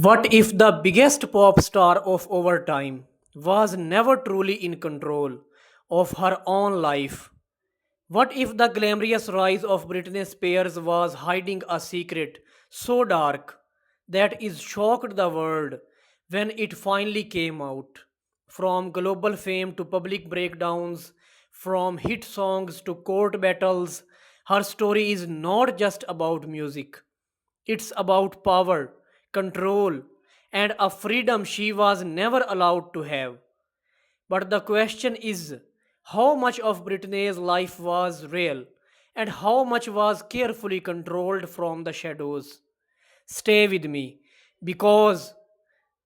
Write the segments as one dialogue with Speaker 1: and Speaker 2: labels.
Speaker 1: What if the biggest pop star of our time was never truly in control of her own life? What if the glamorous rise of Britney Spears was hiding a secret so dark that it shocked the world when it finally came out? From global fame to public breakdowns, from hit songs to court battles, her story is not just about music. It's about power, control, and a freedom she was never allowed to have. But the question is how much of Britney's life was real and how much was carefully controlled from the shadows. Stay with me because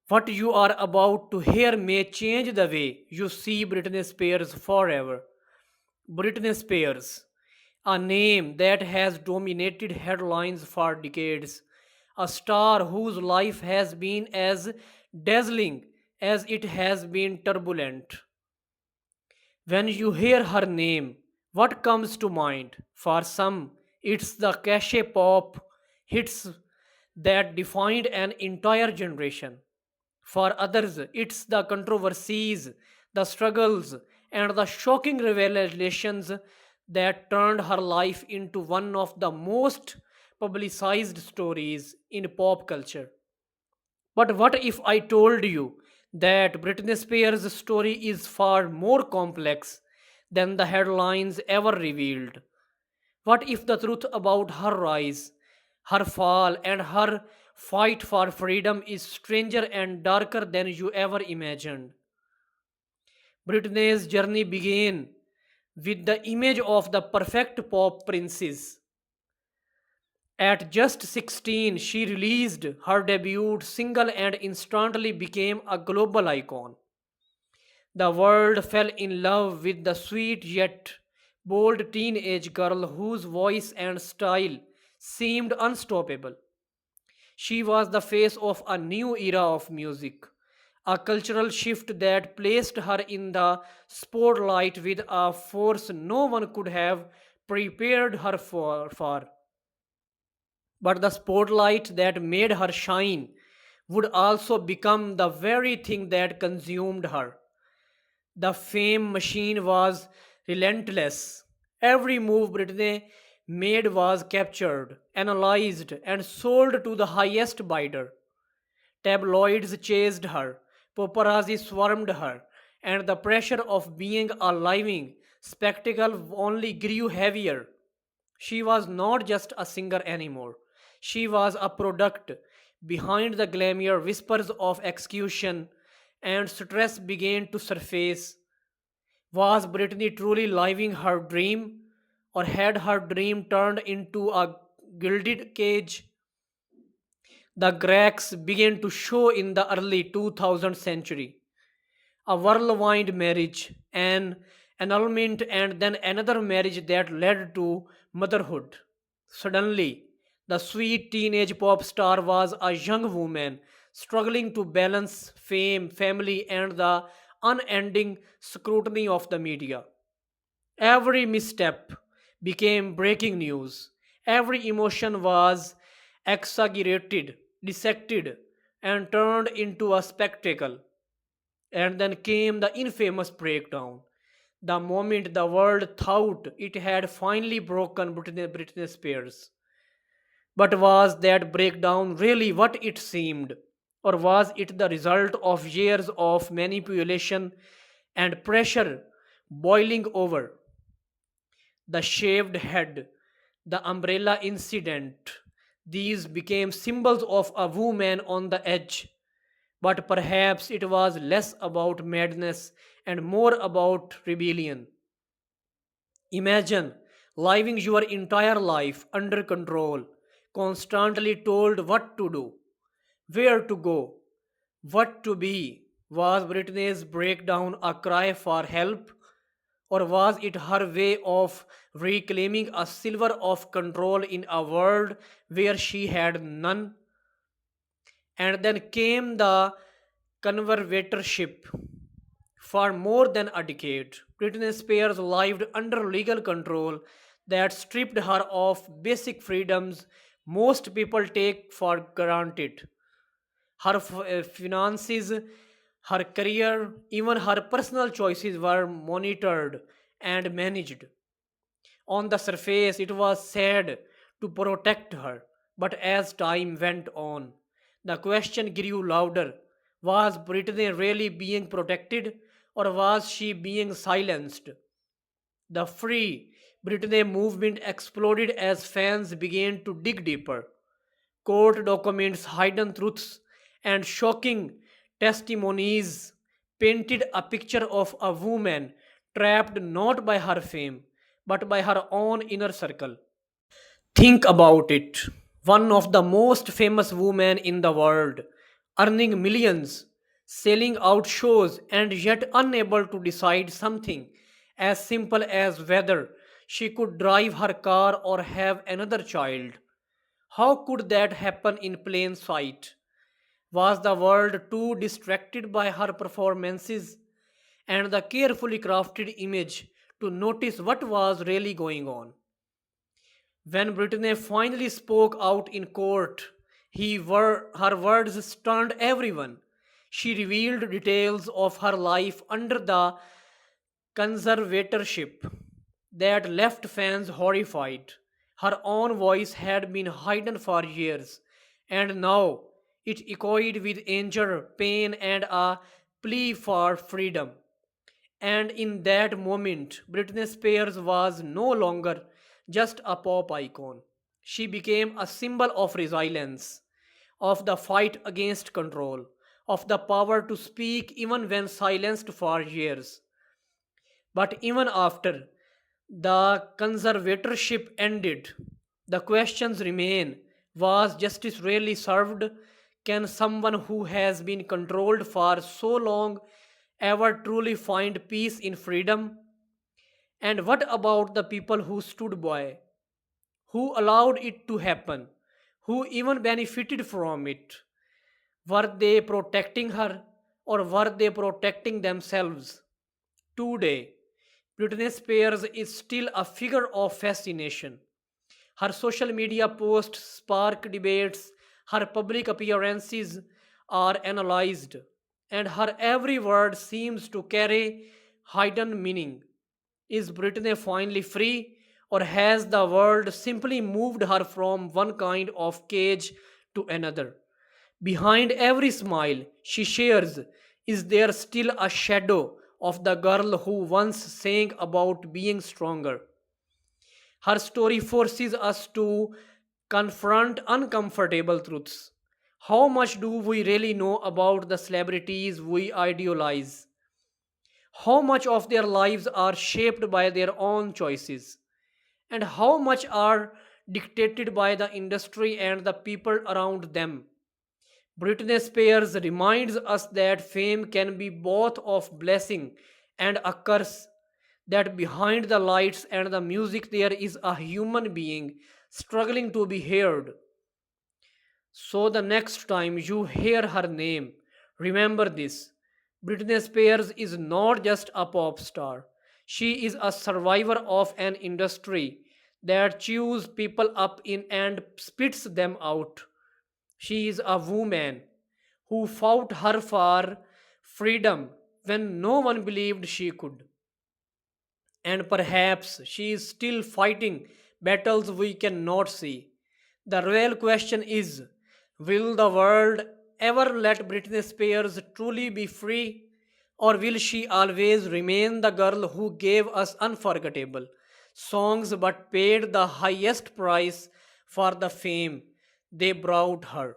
Speaker 1: what you are about to hear may change the way you see Britney Spears forever. Britney Spears, a name that has dominated headlines for decades, a star whose life has been as dazzling as it has been turbulent. When you hear her name, what comes to mind? For some, it's the cachet pop hits that defined an entire generation. For others, it's the controversies, the struggles, and the shocking revelations that turned her life into one of the most publicized stories in pop culture. But what if I told you that Britney Spears' story is far more complex than the headlines ever revealed? What if the truth about her rise, her fall, and her fight for freedom is stranger and darker than you ever imagined? Britney's journey began with the image of the perfect pop princess. At just 16, she released her debut single and instantly became a global icon. The world fell in love with the sweet yet bold teenage girl whose voice and style seemed unstoppable. She was the face of a new era of music, a cultural shift that placed her in the spotlight with a force no one could have prepared her for. But the spotlight that made her shine would also become the very thing that consumed her. The fame machine was relentless. Every move Britney made was captured, analyzed, and sold to the highest bidder. Tabloids chased her, paparazzi swarmed her, and the pressure of being a living spectacle only grew heavier. She was not just a singer anymore. She was a product. Behind the glamour, whispers of execution and stress began to surface. Was Brittany truly living her dream, or had her dream turned into a gilded cage? The cracks began to show in the early 2000th century. A whirlwind marriage, an annulment, and then another marriage that led to motherhood. Suddenly, the sweet teenage pop star was a young woman struggling to balance fame, family, and the unending scrutiny of the media. Every misstep became breaking news. Every emotion was exaggerated, dissected, and turned into a spectacle. And then came the infamous breakdown. The moment the world thought it had finally broken Britney Spears. But was that breakdown really what it seemed? Or was it the result of years of manipulation and pressure boiling over? The shaved head, the umbrella incident, these became symbols of a woman on the edge. But perhaps it was less about madness and more about rebellion. Imagine living your entire life under control, constantly told what to do, where to go, what to be. Was Britney's breakdown a cry for help, or was it her way of reclaiming a silver of control in a world where she had none? And then came the conservatorship. For more than a decade, Britney Spears lived under legal control that stripped her of basic freedoms most people take for granted. Her finances, her career, even her personal choices were monitored and managed. On the surface, it was said to protect her, but as time went on, the question grew louder. Was Brittany really being protected, or was she being silenced? The Free Britney movement exploded as fans began to dig deeper. Court documents, hidden truths, and shocking testimonies painted a picture of a woman trapped not by her fame but by her own inner circle. Think about it. One of the most famous women in the world, earning millions, selling out shows, and yet unable to decide something as simple as whether she could drive her car or have another child. How could that happen in plain sight? Was the world too distracted by her performances and the carefully crafted image to notice what was really going on? When Brittany finally spoke out in court, her words stunned everyone. She revealed details of her life under the conservatorship that left fans horrified. Her own voice had been hidden for years, and now it echoed with anger, pain, and a plea for freedom. And in that moment, Britney Spears was no longer just a pop icon. She became a symbol of resilience, of the fight against control, of the power to speak even when silenced for years. But even after the conservatorship ended, the questions remain. Was justice really served? Can someone who has been controlled for so long ever truly find peace in freedom? And what about the people who stood by, who allowed it to happen, who even benefited from it? Were they protecting her, or were they protecting themselves? Today, Britney Spears is still a figure of fascination. Her social media posts spark debates, her public appearances are analyzed, and her every word seems to carry hidden meaning. Is Britney finally free, or has the world simply moved her from one kind of cage to another? Behind every smile she shares, is there still a shadow of the girl who once sang about being stronger? Her story forces us to confront uncomfortable truths. How much do we really know about the celebrities we idealize? How much of their lives are shaped by their own choices? And how much are dictated by the industry and the people around them? Britney Spears reminds us that fame can be both of blessing and a curse, that behind the lights and the music there is a human being struggling to be heard. So the next time you hear her name, remember this: Britney Spears is not just a pop star. She is a survivor of an industry that chews people up in and spits them out. She is a woman who fought her for freedom when no one believed she could. And perhaps she is still fighting battles we cannot see. The real question is, will the world ever let Britney Spears truly be free? Or will she always remain the girl who gave us unforgettable songs but paid the highest price for the fame they brought her?